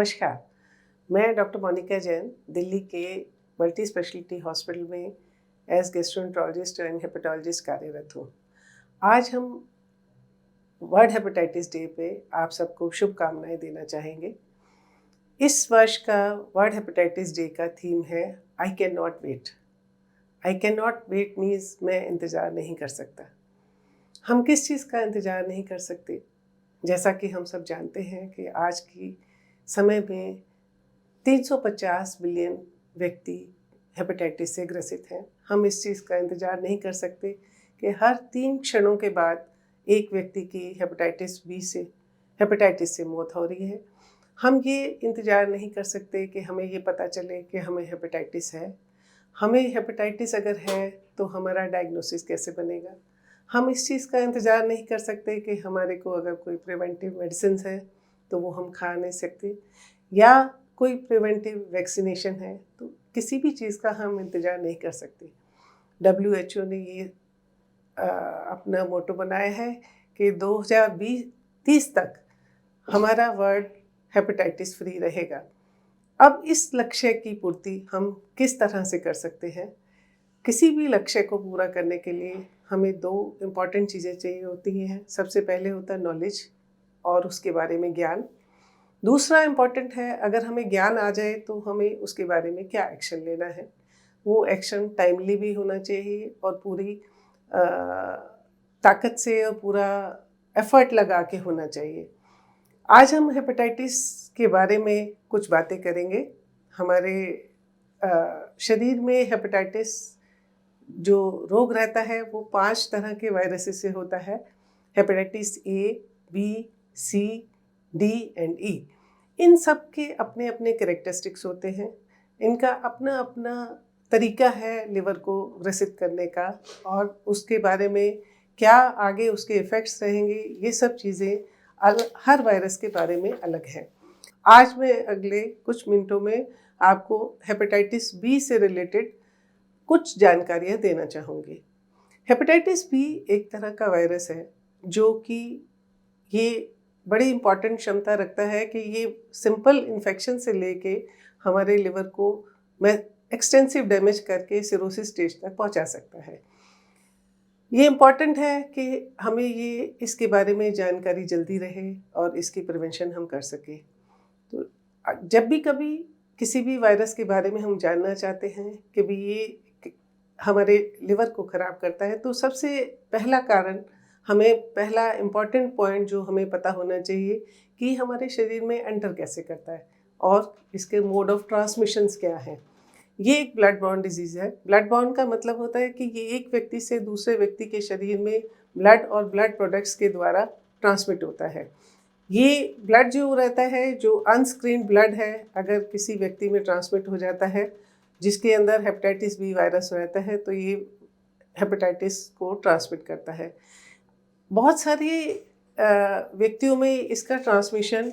नमस्कार, मैं डॉक्टर मोनिका जैन दिल्ली के मल्टी स्पेशलिटी हॉस्पिटल में एज गैस्ट्रोएंटरोलॉजिस्ट एंड हेपेटोलॉजिस्ट कार्यरत हूँ। आज हम वर्ल्ड हेपेटाइटिस डे पे आप सबको शुभकामनाएं देना चाहेंगे। इस वर्ष का वर्ल्ड हेपेटाइटिस डे का थीम है I can not wait. I can not wait means मैं इंतज़ार नहीं कर सकता। हम किस चीज़ का इंतज़ार नहीं कर सकते? जैसा कि हम सब जानते हैं कि आज की समय में 350 बिलियन व्यक्ति हेपेटाइटिस से ग्रसित हैं। हम इस चीज़ का इंतज़ार नहीं कर सकते कि हर 3 क्षणों के बाद एक व्यक्ति की हेपेटाइटिस से मौत हो रही है। हम ये इंतज़ार नहीं कर सकते कि हमें ये पता चले कि हमें हेपेटाइटिस है। हमें हेपेटाइटिस अगर है तो हमारा डायग्नोसिस कैसे बनेगा? हम इस चीज़ का इंतज़ार नहीं कर सकते कि हमारे को अगर कोई प्रिवेंटिव मेडिसिन है तो वो हम खा नहीं सकते, या कोई प्रिवेंटिव वैक्सीनेशन है, तो किसी भी चीज़ का हम इंतज़ार नहीं कर सकते। WHO ने ये अपना मोटो बनाया है कि 2030 तक हमारा वर्ल्ड हेपेटाइटिस फ्री रहेगा। अब इस लक्ष्य की पूर्ति हम किस तरह से कर सकते हैं? किसी भी लक्ष्य को पूरा करने के लिए हमें 2 इम्पॉर्टेंट चीज़ें चाहिए होती हैं। सबसे पहले होता है नॉलेज और उसके बारे में ज्ञान। दूसरा इम्पॉर्टेंट है, अगर हमें ज्ञान आ जाए तो हमें उसके बारे में क्या एक्शन लेना है। वो एक्शन टाइमली भी होना चाहिए और पूरी ताकत से और पूरा एफर्ट लगा के होना चाहिए। आज हम हेपेटाइटिस के बारे में कुछ बातें करेंगे। हमारे शरीर में हेपेटाइटिस जो रोग रहता है वो 5 तरह के वायरसेस से होता है। Hepatitis A, B, C, D and E। इन सब के अपने अपने कैरेक्टरिस्टिक्स होते हैं। इनका अपना अपना तरीका है लिवर को ग्रसित करने का, और उसके बारे में क्या आगे उसके इफ़ेक्ट्स रहेंगे, ये सब चीज़ें हर वायरस के बारे में अलग हैं। आज मैं अगले कुछ मिनटों में आपको हेपेटाइटिस B से रिलेटेड कुछ जानकारियाँ देना चाहूँगी। हेपेटाइटिस B एक तरह का वायरस है जो कि ये बड़ी इम्पॉर्टेंट क्षमता रखता है कि ये सिंपल इन्फेक्शन से लेके हमारे लिवर को एक्सटेंसिव डैमेज करके सिरोसिस स्टेज तक पहुंचा सकता है। ये इम्पॉर्टेंट है कि हमें ये इसके बारे में जानकारी जल्दी रहे और इसकी प्रिवेंशन हम कर सकें। तो जब भी कभी किसी भी वायरस के बारे में हम जानना चाहते हैं कि भी ये हमारे लिवर को ख़राब करता है, तो सबसे पहला कारण, हमें पहला इम्पॉर्टेंट पॉइंट जो हमें पता होना चाहिए कि हमारे शरीर में एंटर कैसे करता है और इसके मोड ऑफ ट्रांसमिशंस क्या हैं। ये एक ब्लड बॉर्न डिजीज़ है। ब्लड बॉर्न का मतलब होता है कि ये एक व्यक्ति से दूसरे व्यक्ति के शरीर में ब्लड और ब्लड प्रोडक्ट्स के द्वारा ट्रांसमिट होता है। ये ब्लड जो रहता है, जो अनस्क्रीन्ड ब्लड है, अगर किसी व्यक्ति में ट्रांसमिट हो जाता है जिसके अंदर हेपेटाइटिस B वायरस रहता है, तो ये हेपेटाइटिस को ट्रांसमिट करता है। बहुत सारे व्यक्तियों में इसका ट्रांसमिशन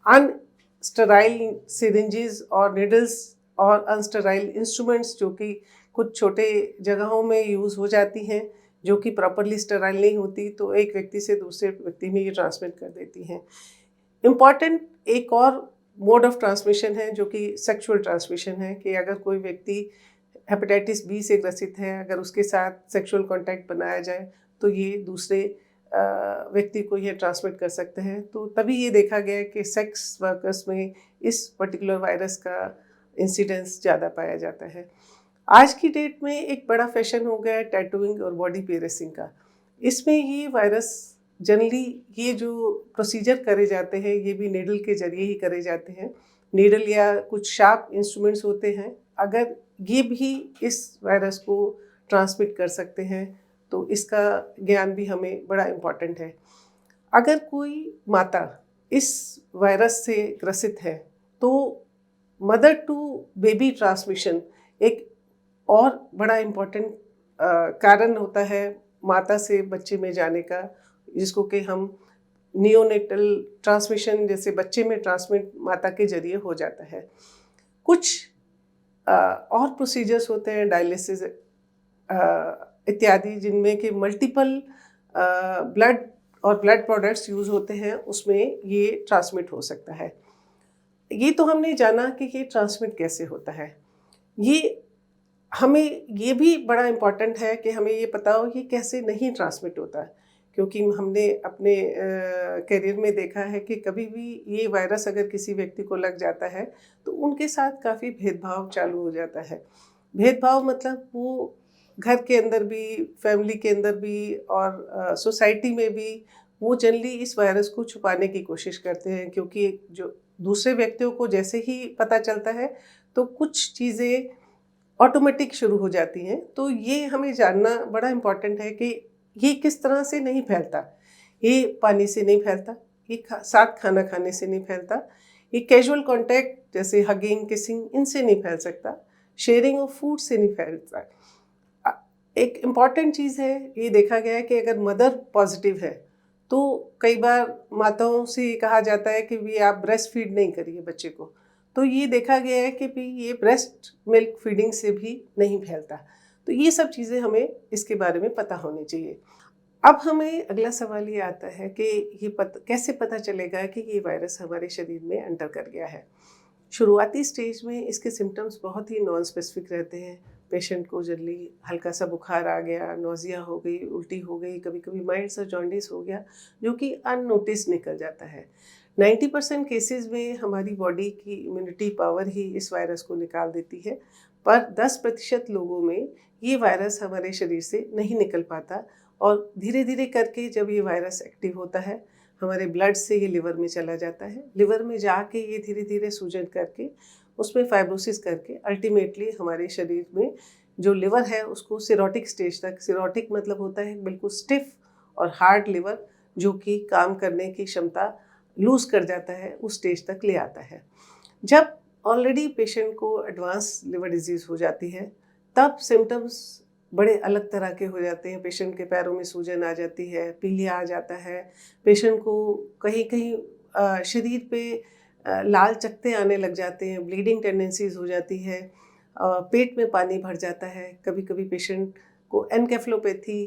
अनस्टेराइल सिरिंजेस और निडल्स और अनस्टेराइल इंस्ट्रूमेंट्स जो कि कुछ छोटे जगहों में यूज़ हो जाती हैं, जो कि प्रॉपरली स्टेराइल नहीं होती, तो एक व्यक्ति से दूसरे व्यक्ति में ये ट्रांसमिट कर देती हैं। इम्पॉर्टेंट एक और मोड ऑफ ट्रांसमिशन है जो कि सेक्सुअल ट्रांसमिशन है, कि अगर कोई व्यक्ति हेपेटाइटिस B से ग्रसित है, अगर उसके साथ सेक्सुअल कांटेक्ट बनाया जाए तो ये दूसरे व्यक्ति को ये ट्रांसमिट कर सकते हैं। तो तभी ये देखा गया है कि सेक्स वर्कर्स में इस पर्टिकुलर वायरस का इंसिडेंस ज़्यादा पाया जाता है। आज की डेट में एक बड़ा फैशन हो गया है टैटूइंग और बॉडी पियर्सिंग का। इसमें ये वायरस जनरली ये जो प्रोसीजर करे जाते हैं ये भी नीडल के ज़रिए ही करे जाते हैं। नीडल या कुछ शार्प इंस्ट्रूमेंट्स होते हैं, अगर ये भी इस वायरस को ट्रांसमिट कर सकते हैं तो इसका ज्ञान भी हमें बड़ा इम्पॉर्टेंट है। अगर कोई माता इस वायरस से ग्रसित है तो मदर टू बेबी ट्रांसमिशन एक और बड़ा इम्पॉर्टेंट कारण होता है माता से बच्चे में जाने का, जिसको कि हम नियोनेटल ट्रांसमिशन, जैसे बच्चे में ट्रांसमिट माता के जरिए हो जाता है। कुछ और प्रोसीजर्स होते हैं डायलिसिस इत्यादि, जिनमें कि मल्टीपल ब्लड और ब्लड प्रोडक्ट्स यूज़ होते हैं, उसमें ये ट्रांसमिट हो सकता है। ये तो हमने जाना कि ये ट्रांसमिट कैसे होता है। ये हमें ये भी बड़ा इम्पॉर्टेंट है कि हमें ये पता हो कि कैसे नहीं ट्रांसमिट होता है, क्योंकि हमने अपने करियर में देखा है कि कभी भी ये वायरस अगर किसी व्यक्ति को लग जाता है तो उनके साथ काफ़ी भेदभाव चालू हो जाता है। भेदभाव मतलब वो घर के अंदर भी, फैमिली के अंदर भी और सोसाइटी में भी वो जनरली इस वायरस को छुपाने की कोशिश करते हैं, क्योंकि जो दूसरे व्यक्तियों को जैसे ही पता चलता है तो कुछ चीज़ें ऑटोमेटिक शुरू हो जाती हैं। तो ये हमें जानना बड़ा इम्पॉर्टेंट है कि ये किस तरह से नहीं फैलता। ये पानी से नहीं फैलता, ये साथ खाना खाने से नहीं फैलता, ये कैजुअल कॉन्टैक्ट जैसे हगिंग, किसिंग इनसे नहीं फैल सकता, शेयरिंग ऑफ फूड से नहीं फैलता। एक इम्पॉर्टेंट चीज़ है, ये देखा गया है कि अगर मदर पॉजिटिव है तो कई बार माताओं से कहा जाता है कि भी आप ब्रेस्ट फीड नहीं करिए बच्चे को। तो ये देखा गया है कि भी ये ब्रेस्ट मिल्क फीडिंग से भी नहीं फैलता। तो ये सब चीज़ें हमें इसके बारे में पता होनी चाहिए। अब हमें अगला सवाल ये आता है कि ये कैसे पता चलेगा कि ये वायरस हमारे शरीर में एंटर कर गया है। शुरुआती स्टेज में इसके सिम्टम्स बहुत ही नॉन स्पेसिफिक रहते हैं। पेशेंट को जनरली हल्का सा बुखार आ गया, नोज़िया हो गई, उल्टी हो गई, कभी कभी माइल्ड सा जॉन्डिस हो गया, जो कि अननोटिस निकल जाता है। 90% केसेस में हमारी बॉडी की इम्यूनिटी पावर ही इस वायरस को निकाल देती है, पर 10% लोगों में ये वायरस हमारे शरीर से नहीं निकल पाता और धीरे धीरे करके जब ये वायरस एक्टिव होता है हमारे ब्लड से ये लिवर में चला जाता है। लिवर में जाके ये धीरे धीरे सूजन करके उसमें फाइब्रोसिस करके अल्टीमेटली हमारे शरीर में जो लिवर है उसको सिरोटिक स्टेज तक, सिरोटिक मतलब होता है बिल्कुल स्टिफ और हार्ड लिवर, जो कि काम करने की क्षमता लूज कर जाता है, उस स्टेज तक ले आता है। जब ऑलरेडी पेशेंट को एडवांस लिवर डिजीज़ हो जाती है तब सिम्टम्स बड़े अलग तरह के हो जाते हैं। पेशेंट के पैरों में सूजन आ जाती है, पीलिया आ जाता है, पेशेंट को कहीं कहीं शरीर पे लाल चकत्ते आने लग जाते हैं, ब्लीडिंग टेंडेंसीज हो जाती है, पेट में पानी भर जाता है, कभी कभी पेशेंट को एनकेफेलोपैथी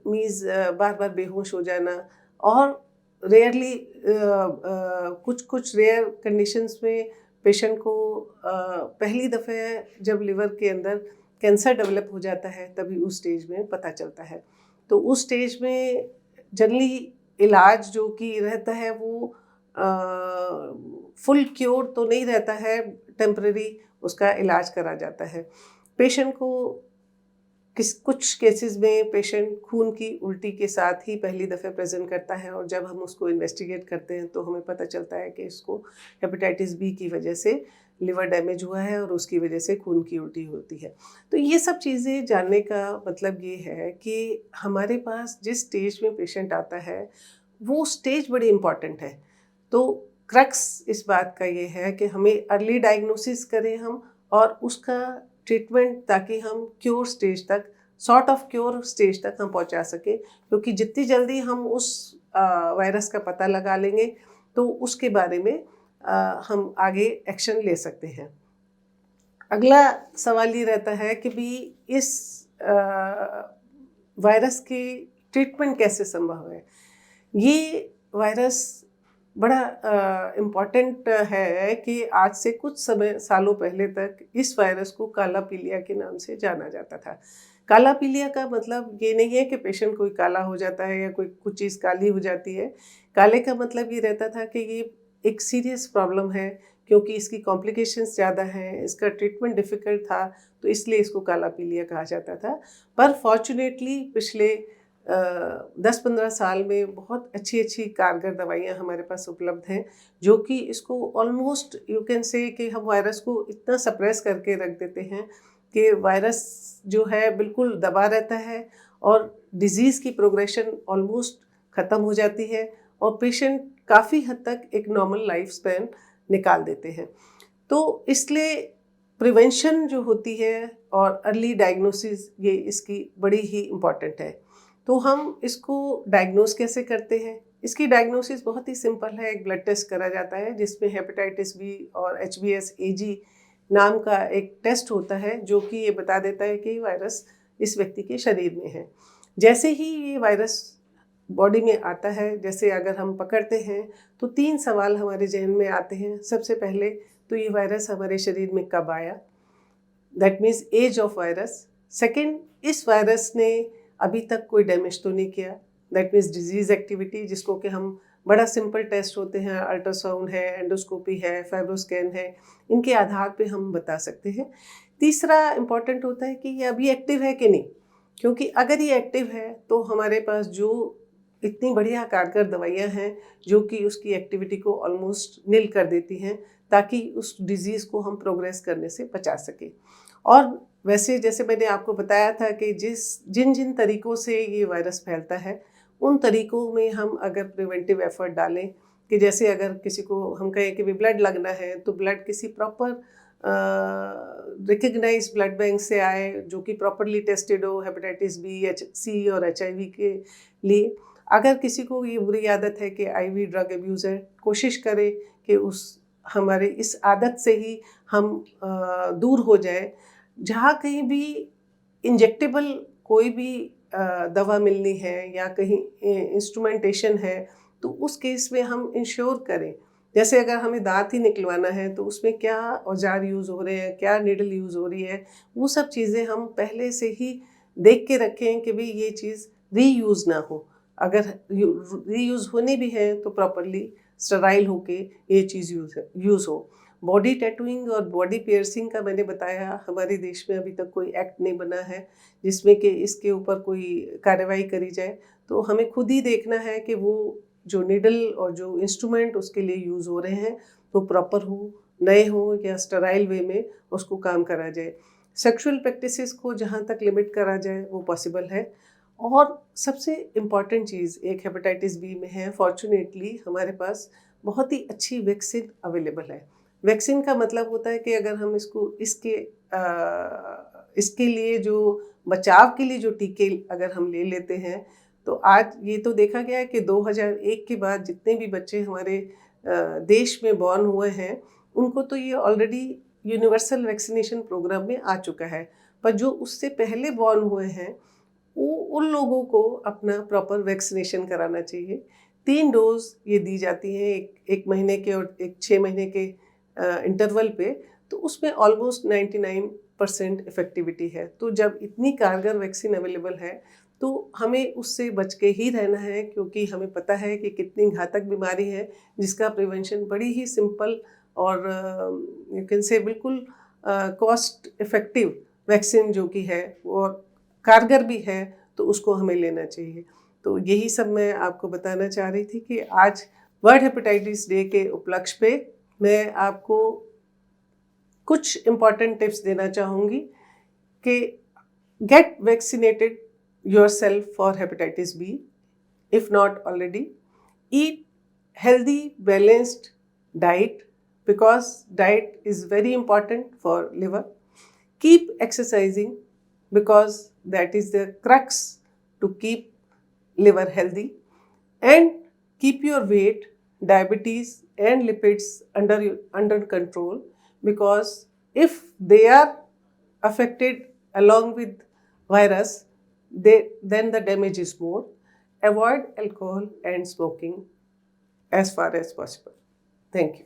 मीन्स बार बार बेहोश हो जाना, और रेयरली कुछ कुछ रेयर कंडीशंस में पेशेंट को पहली दफ़े जब लिवर के अंदर कैंसर डेवलप हो जाता है तभी उस स्टेज में पता चलता है। तो उस स्टेज में जनरली इलाज जो कि रहता है वो फुल क्योर तो नहीं रहता है, टेम्परेरी उसका इलाज करा जाता है। पेशेंट को कुछ केसेस में पेशेंट खून की उल्टी के साथ ही पहली दफ़े प्रेजेंट करता है और जब हम उसको इन्वेस्टिगेट करते हैं तो हमें पता चलता है कि इसको हेपेटाइटिस बी की वजह से लिवर डैमेज हुआ है और उसकी वजह से खून की उल्टी होती है। तो ये सब चीज़ें जानने का मतलब ये है कि हमारे पास जिस स्टेज में पेशेंट आता है वो स्टेज बड़ी इम्पॉर्टेंट है। तो क्रक्स इस बात का ये है कि हमें अर्ली डायग्नोसिस करें हम और उसका ट्रीटमेंट, ताकि हम क्योर स्टेज तक, सॉर्ट ऑफ क्योर स्टेज तक हम पहुंचा सकें, क्योंकि जितनी जल्दी हम उस वायरस का पता लगा लेंगे तो उसके बारे में हम आगे एक्शन ले सकते हैं। अगला सवाल ये रहता है कि भी इस वायरस की ट्रीटमेंट कैसे संभव है। ये वायरस बड़ा इम्पॉर्टेंट है कि आज से कुछ सालों पहले तक इस वायरस को काला पीलिया के नाम से जाना जाता था। काला पीलिया का मतलब ये नहीं है कि पेशेंट कोई काला हो जाता है या कोई कुछ चीज़ काली हो जाती है। काले का मतलब ये रहता था कि ये एक सीरियस प्रॉब्लम है, क्योंकि इसकी कॉम्प्लिकेशंस ज़्यादा हैं, इसका ट्रीटमेंट डिफ़िकल्ट था, तो इसलिए इसको काला पीलिया कहा जाता था। पर फॉर्चुनेटली पिछले 10-15 साल में बहुत अच्छी अच्छी कारगर दवाइयाँ हमारे पास उपलब्ध हैं, जो कि इसको ऑलमोस्ट यू कैन से कि हम वायरस को इतना सप्रेस करके रख देते हैं कि वायरस जो है बिल्कुल दबा रहता है और डिज़ीज़ की प्रोग्रेशन ऑलमोस्ट ख़त्म हो जाती है और पेशेंट काफ़ी हद तक एक नॉर्मल लाइफ स्पैन निकाल देते हैं। तो इसलिए प्रिवेंशन जो होती है और अर्ली डायग्नोसिस, ये इसकी बड़ी ही इम्पॉर्टेंट है। तो हम इसको डायग्नोस कैसे करते हैं? इसकी डायग्नोसिस बहुत ही सिंपल है। एक ब्लड टेस्ट करा जाता है जिसमें हेपेटाइटिस बी और HBsAg नाम का एक टेस्ट होता है, जो कि ये बता देता है कि वायरस इस व्यक्ति के शरीर में है। जैसे ही ये वायरस बॉडी में आता है, जैसे अगर हम पकड़ते हैं तो 3 सवाल हमारे जहन में आते हैं। सबसे पहले तो ये वायरस हमारे शरीर में कब आया, that means age of virus. Second, इस वायरस ने अभी तक कोई डैमेज तो नहीं किया, दैट मीन्स डिजीज एक्टिविटी, जिसको कि हम बड़ा सिंपल टेस्ट होते हैं, अल्ट्रासाउंड है, एंडोस्कोपी है, फाइब्रोस्कैन है, इनके आधार पे हम बता सकते हैं। तीसरा इम्पॉर्टेंट होता है कि ये अभी एक्टिव है कि नहीं, क्योंकि अगर ये एक्टिव है तो हमारे पास जो इतनी बढ़िया कारगर दवाइयाँ हैं जो कि उसकी एक्टिविटी को ऑलमोस्ट निल कर देती हैं, ताकि उस डिज़ीज़ को हम प्रोग्रेस करने से बचा सकें। और वैसे जैसे मैंने आपको बताया था कि जिन जिन तरीक़ों से ये वायरस फैलता है, उन तरीक़ों में हम अगर प्रिवेंटिव एफर्ट डालें, कि जैसे अगर किसी को हम कहें कि भी ब्लड लगना है तो ब्लड किसी प्रॉपर रिकग्नाइज ब्लड बैंक से आए, जो कि प्रॉपरली टेस्टेड हो हेपेटाइटिस बी, सी और HIV के लिए। अगर किसी को ये बुरी आदत है कि IV ड्रग अब्यूज़ है, कोशिश करें कि हमारे इस आदत से ही हम दूर हो जाए। जहाँ कहीं भी इंजेक्टेबल कोई भी दवा मिलनी है या कहीं इंस्ट्रूमेंटेशन है, तो उस केस में हम इंश्योर करें, जैसे अगर हमें दांत ही निकलवाना है तो उसमें क्या औजार यूज़ हो रहे हैं, क्या नीडल यूज़ हो रही है, वो सब चीज़ें हम पहले से ही देख के रखें कि भाई ये चीज़ रीयूज़ ना हो। अगर रीयूज़ होनी भी है तो प्रॉपरली स्टराइल होके ये चीज़ यूज़ हो। बॉडी टैटूइंग और बॉडी पियर्सिंग का मैंने बताया, हमारे देश में अभी तक कोई एक्ट नहीं बना है जिसमें कि इसके ऊपर कोई कार्रवाई करी जाए। तो हमें खुद ही देखना है कि वो जो नीडल और जो इंस्ट्रूमेंट उसके लिए यूज़ हो रहे हैं वो प्रॉपर हो, नए हो या स्टराइल वे में उसको काम करा जाए। सेक्सुअल प्रैक्टिसेस को जहाँ तक लिमिट करा जाए वो पॉसिबल है। और सबसे इम्पॉर्टेंट चीज़ एक हेपेटाइटिस बी में है, फॉर्चुनेटली हमारे पास बहुत ही अच्छी वैक्सीन अवेलेबल है। वैक्सीन का मतलब होता है कि अगर हम इसके लिए जो बचाव के लिए जो टीके अगर हम ले लेते हैं, तो आज ये तो देखा गया है कि 2001 के बाद जितने भी बच्चे हमारे देश में बॉर्न हुए हैं, उनको तो ये ऑलरेडी यूनिवर्सल वैक्सीनेशन प्रोग्राम में आ चुका है। पर जो उससे पहले बॉर्न हुए हैं, उन लोगों को अपना प्रॉपर वैक्सीनेशन कराना चाहिए। 3 डोज ये दी जाती हैं, एक महीने के और एक 6 महीने के इंटरवल पे, तो उसमें ऑलमोस्ट 99% इफ़ेक्टिविटी है। तो जब इतनी कारगर वैक्सीन अवेलेबल है तो हमें उससे बच के ही रहना है, क्योंकि हमें पता है कि कितनी घातक बीमारी है जिसका प्रिवेंशन बड़ी ही सिंपल और यू कैन से बिल्कुल कॉस्ट इफ़ेक्टिव वैक्सीन जो कि है वो कारगर भी है, तो उसको हमें लेना चाहिए। तो यही सब मैं आपको बताना चाह रही थी कि आज वर्ल्ड हेपेटाइटिस डे के उपलक्ष्य पे मैं आपको कुछ इम्पॉर्टेंट टिप्स देना चाहूँगी कि get vaccinated yourself for hepatitis B if not already. Eat healthy balanced diet, because diet is very important for liver. Keep exercising, because that is the crux to keep liver healthy. And keep your weight, diabetes and lipids under control, because if they are affected along with virus, then the damage is more. Avoid alcohol and smoking as far as possible. Thank you.